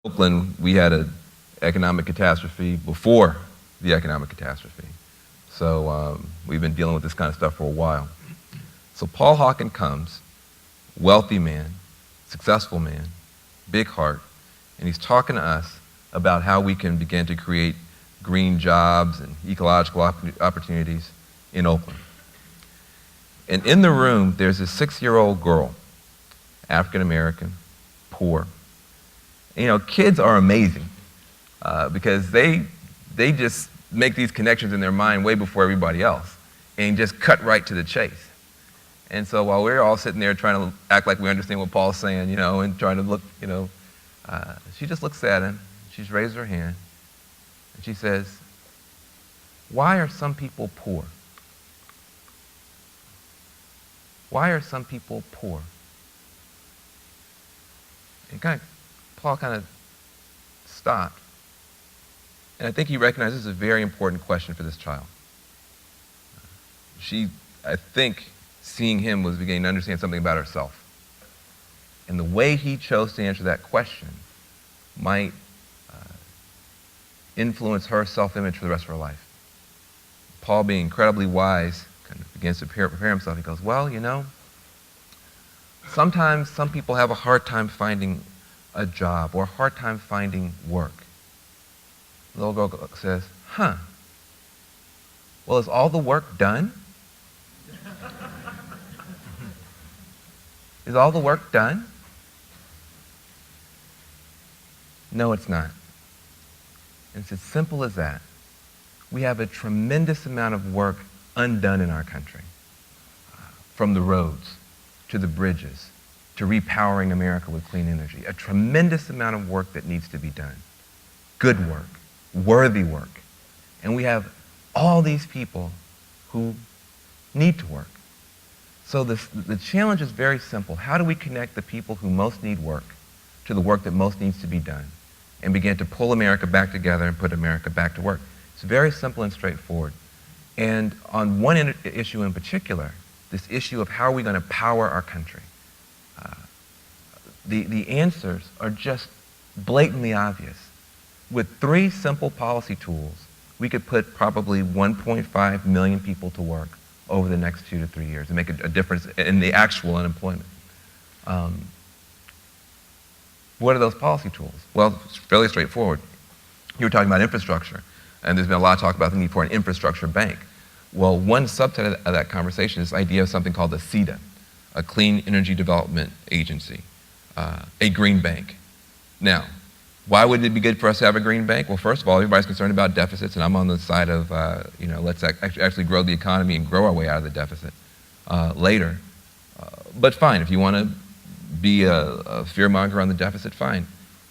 Oakland, we had an economic catastrophe before the economic catastrophe. So we've been dealing with this kind of stuff for a while. So Paul Hawken comes, wealthy man, successful man, big heart, and he's talking to us about how we can begin to create green jobs and ecological opportunities in Oakland. And in the room, there's a 6-year-old girl, African American, poor. You know, kids are amazing because they just make these connections in their mind way before everybody else and just cut right to the chase. And so while we're all sitting there trying to act like we understand what Paul's saying, you know, and trying to look, you know, she just looks at him, she's raised her hand, and she says, "Why are some people poor? Why are some people poor?" And Paul kind of stopped. And I think he recognized this is a very important question for this child. She, I think, seeing him was beginning to understand something about herself. And the way he chose to answer that question might influence her self-image for the rest of her life. Paul, being incredibly wise, kind of begins to prepare himself. He goes, "Well, you know, sometimes some people have a hard time finding a job or a hard time finding work." The little girl says, "Huh, well, is all the work done? Is all the work done?" No, it's not. And it's as simple as that. We have a tremendous amount of work undone in our country, from the roads to the bridges to repowering America with clean energy. A tremendous amount of work that needs to be done. Good work, worthy work. And we have all these people who need to work. So the challenge is very simple. How do we connect the people who most need work to the work that most needs to be done and begin to pull America back together and put America back to work? It's very simple and straightforward. And on one issue in particular, this issue of how are we going to power our country, the answers are just blatantly obvious. With 3 simple policy tools, we could put probably 1.5 million people to work over the next 2 to 3 years and make a difference in the actual unemployment. What are those policy tools? Well, it's fairly straightforward. You were talking about infrastructure, and there's been a lot of talk about the need for an infrastructure bank. Well, one subset of that conversation is the idea of something called the CEDA, a Clean Energy Development Agency, a green bank. Now, why would it be good for us to have a green bank? Well, first of all, everybody's concerned about deficits, and I'm on the side of, you know, let's actually grow the economy and grow our way out of the deficit later. But fine, if you want to be a fearmonger on the deficit, fine.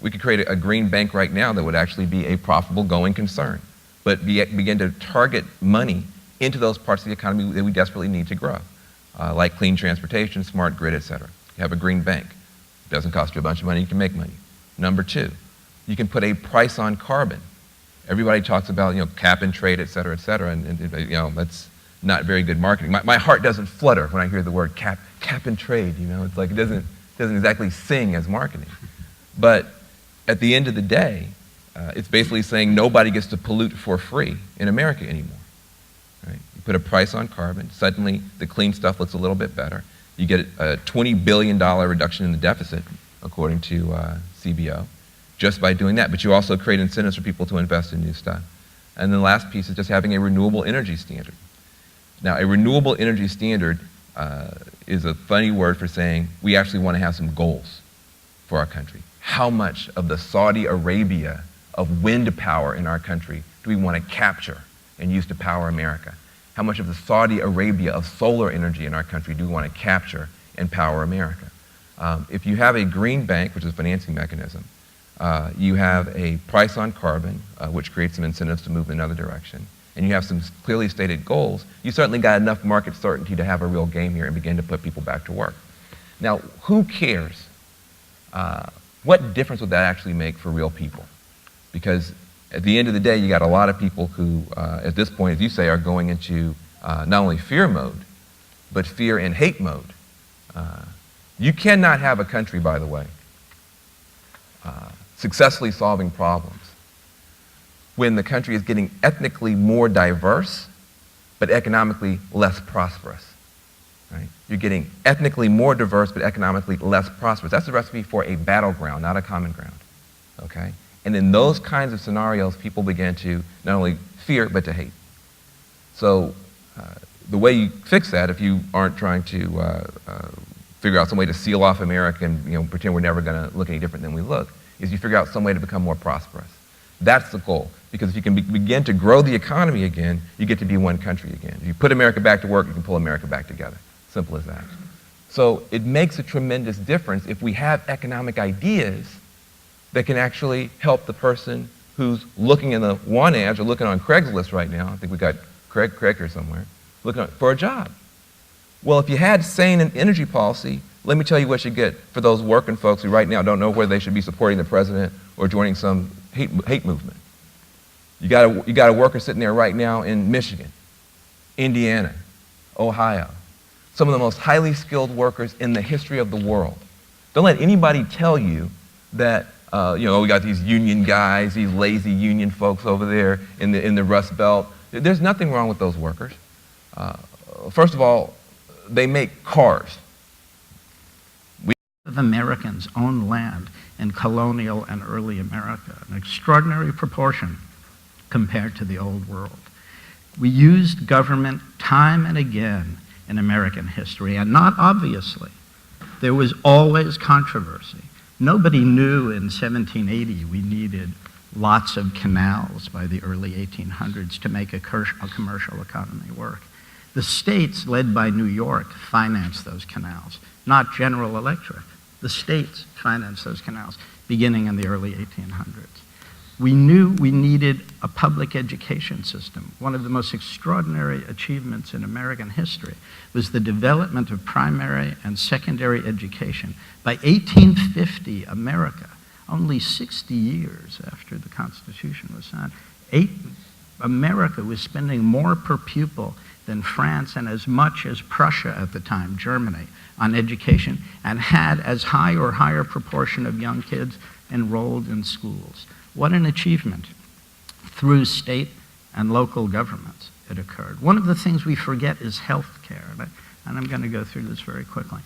We could create a green bank right now that would actually be a profitable going concern, but begin to target money into those parts of the economy that we desperately need to grow, like clean transportation, smart grid, et cetera. You have a green bank. It doesn't cost you a bunch of money, you can make money. Number 2, you can put a price on carbon. Everybody talks about, you know, cap and trade, et cetera, and you know, that's not very good marketing. My heart doesn't flutter when I hear the word cap and trade, you know, it's like it doesn't exactly sing as marketing. But at the end of the day, it's basically saying nobody gets to pollute for free in America anymore. Right? You put a price on carbon, suddenly the clean stuff looks a little bit better. You get a $20 billion reduction in the deficit, according to CBO, just by doing that. But you also create incentives for people to invest in new stuff. And then the last piece is just having a renewable energy standard. Now, a renewable energy standard is a funny word for saying we actually want to have some goals for our country. How much of the Saudi Arabia of wind power in our country do we want to capture and use to power America? How much of the Saudi Arabia of solar energy in our country do we want to capture and power America? If you have a green bank, which is a financing mechanism, you have a price on carbon, which creates some incentives to move in another direction, and you have some clearly stated goals, you certainly got enough market certainty to have a real game here and begin to put people back to work. Now, who cares? What difference would that actually make for real people? Because at the end of the day, you got a lot of people who, at this point, as you say, are going into not only fear mode, but fear and hate mode. You cannot have a country, by the way, successfully solving problems when the country is getting ethnically more diverse, but economically less prosperous. Right? You're getting ethnically more diverse, but economically less prosperous. That's the recipe for a battleground, not a common ground. Okay? And in those kinds of scenarios, people begin to not only fear, but to hate. So the way you fix that, if you aren't trying to figure out some way to seal off America and pretend we're never going to look any different than we look, is you figure out some way to become more prosperous. That's the goal. Because if you can begin to grow the economy again, you get to be one country again. If you put America back to work, you can pull America back together. Simple as that. So it makes a tremendous difference if we have economic ideas that can actually help the person who's looking in the want ads or looking on Craigslist right now. I think we got Craig here somewhere, looking for a job. Well, if you had sane and energy policy, let me tell you what you get for those working folks who right now don't know whether they should be supporting the president or joining some hate movement. You got a worker sitting there right now in Michigan, Indiana, Ohio, some of the most highly skilled workers in the history of the world. Don't let anybody tell you that we got these union guys, these lazy union folks over there in the Rust Belt. There's nothing wrong with those workers. First of all, they make cars. Of Americans owned land in colonial and early America, an extraordinary proportion compared to the old world. We used government time and again in American history, and not obviously. There was always controversy. Nobody knew in 1780 we needed lots of canals by the early 1800s to make a commercial economy work. The states, led by New York, financed those canals, not General Electric. The states financed those canals beginning in the early 1800s. We knew we needed a public education system. One of the most extraordinary achievements in American history was the development of primary and secondary education. By 1850, America, only 60 years after the Constitution was signed, America was spending more per pupil than France and as much as Prussia at the time, Germany, on education, and had as high or higher proportion of young kids enrolled in schools. What an achievement. Through state and local governments it occurred. One of the things we forget is health care, and I'm going to go through this very quickly.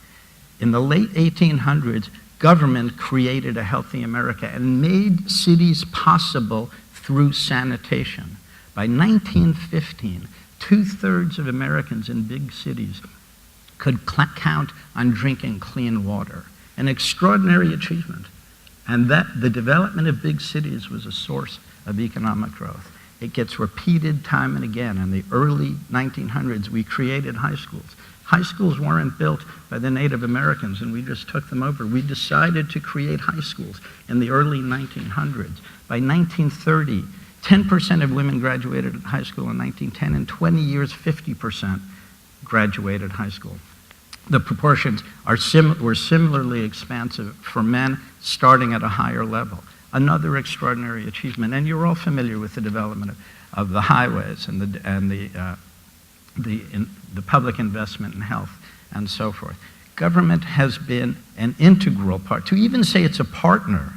In the late 1800s, government created a healthy America and made cities possible through sanitation. By 1915, 2/3 of Americans in big cities could count on drinking clean water. An extraordinary achievement. And that the development of big cities was a source of economic growth. It gets repeated time and again. In the early 1900s, we created high schools. High schools weren't built by the Native Americans, and we just took them over. We decided to create high schools in the early 1900s. By 1930, 10% of women graduated high school in 1910. In 20 years, 50% graduated high school. The proportions were similarly expansive for men, starting at a higher level. Another extraordinary achievement, and you're all familiar with the development of the highways and the public investment in health and so forth. Government has been an integral part. To even say it's a partner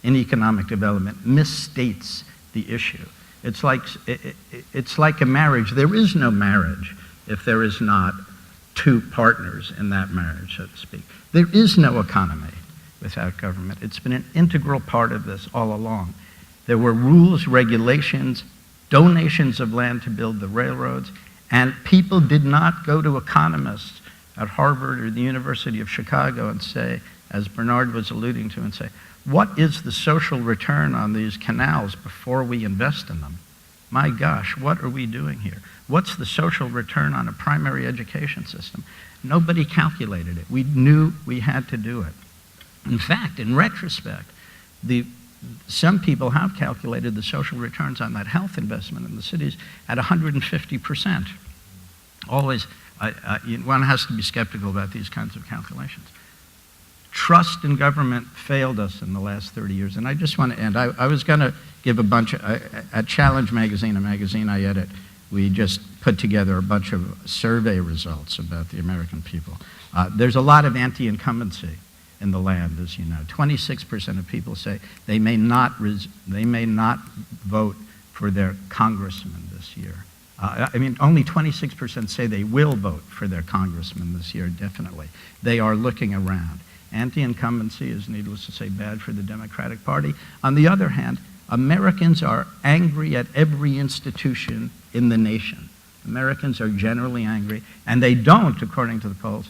in economic development misstates the issue. It's like a marriage. There is no marriage if there is not two partners in that marriage, so to speak. There is no economy without government. It's been an integral part of this all along. There were rules, regulations, donations of land to build the railroads, and people did not go to economists at Harvard or the University of Chicago and say, as Bernard was alluding to, and say, what is the social return on these canals before we invest in them? My gosh, what are we doing here? What's the social return on a primary education system? Nobody calculated it. We knew we had to do it. In fact, in retrospect, some people have calculated the social returns on that health investment in the cities at 150%. Always, one has to be skeptical about these kinds of calculations. Trust in government failed us in the last 30 years. And I just want to end. I was going to give a bunch at Challenge Magazine, a magazine I edit, we just put together a bunch of survey results about the American people. There's a lot of anti-incumbency in the land, as you know. 26% of people say they may not vote for their congressman this year. Only 26% say they will vote for their congressman this year, definitely. They are looking around. Anti-incumbency is, needless to say, bad for the Democratic Party. On the other hand, Americans are angry at every institution in the nation. Americans are generally angry, and they don't, according to the polls,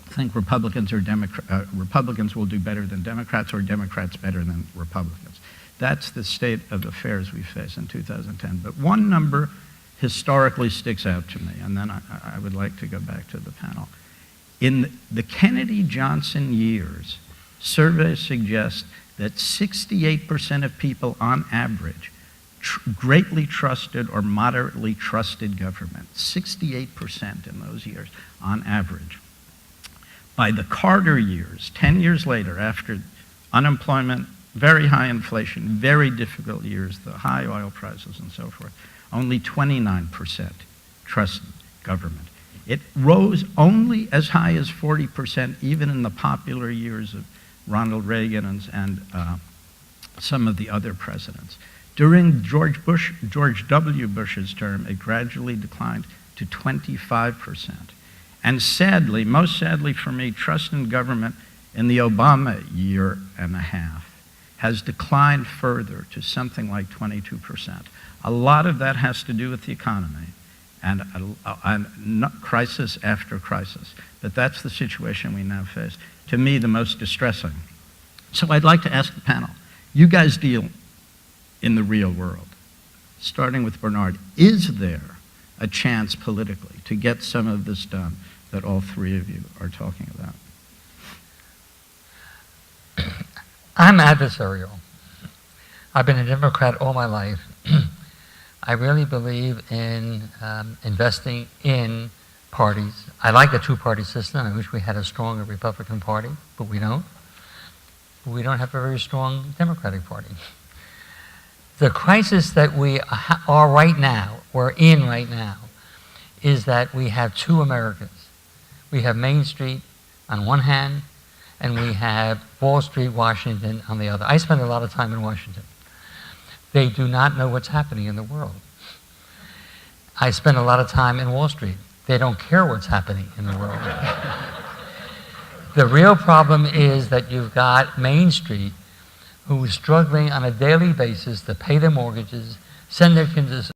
think Republicans will do better than Democrats or Democrats better than Republicans. That's the state of affairs we face in 2010. But one number historically sticks out to me, and then I would like to go back to the panel. In the Kennedy-Johnson years, surveys suggest that 68% of people on average greatly trusted or moderately trusted government. 68% in those years on average. By the Carter years, 10 years later, after unemployment, very high inflation, very difficult years, the high oil prices and so forth, only 29% trusted government. It rose only as high as 40%, even in the popular years of Ronald Reagan and some of the other presidents. During George W. Bush's term, it gradually declined to 25%. And sadly, most sadly for me, trust in government in the Obama year and a half has declined further to something like 22%. A lot of that has to do with the economy and crisis after crisis. But that's the situation we now face. To me, the most distressing. So I'd like to ask the panel, you guys deal in the real world. Starting with Bernard, is there a chance politically to get some of this done that all three of you are talking about? I'm adversarial. I've been a Democrat all my life. I really believe in investing in parties. I like the two-party system. I wish we had a stronger Republican Party, but we don't. We don't have a very strong Democratic Party. The crisis that we are right now, we're in right now, is that we have two Americas. We have Main Street on one hand, and we have Wall Street, Washington on the other. I spend a lot of time in Washington. They do not know what's happening in the world. I spend a lot of time in Wall Street. They don't care what's happening in the world. The real problem is that you've got Main Street who is struggling on a daily basis to pay their mortgages, send their kids